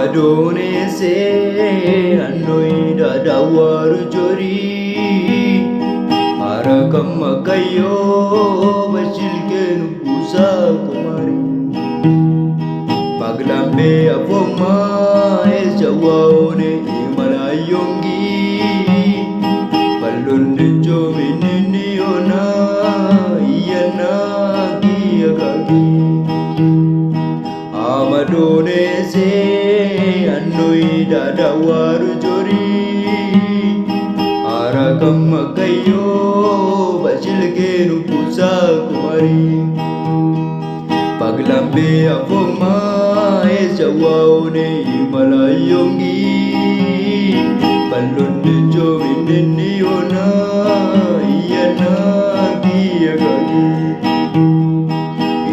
Amadone se anoida dawaru jori Harakam makayo bashilken pusa kumari Maglambe avoma ejawaone imalayongi Balunde jomini ona iyana kiyagagi Amadone se anoida dawaru jori Harakam makayo bashilken pusa kumari Paglambe avoma ejawaone imalayongi Balunde jomini ona iyana kiyagagi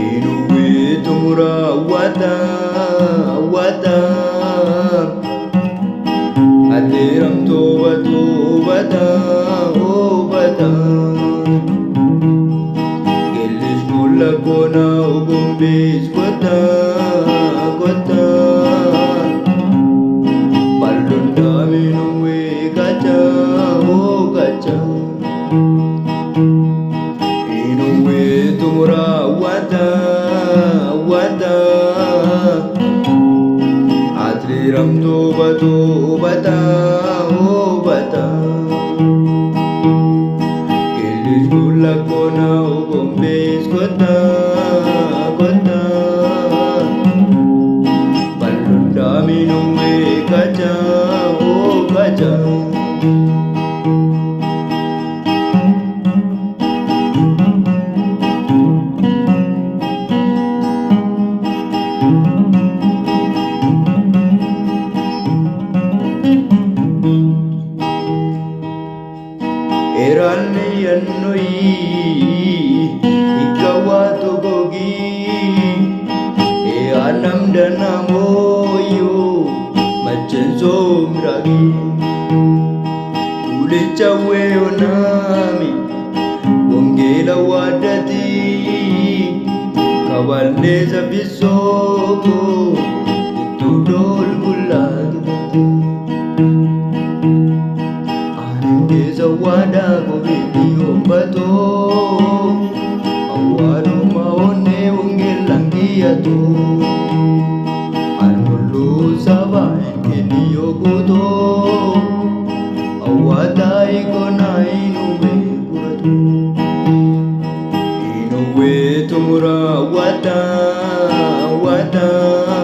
Inuwe tumura wata Atiram toba Gelis gula kona ugumbis kota Balunda minuwe kaca Inuwe tumura wata Atiram toba Gelis gula kona ugumbis kota Balunda minuwe kaca Erani annoi ikawatu gogi e anam danamoyo machenzo mragi ule chawe onami wongela wadati kawaleza bisoko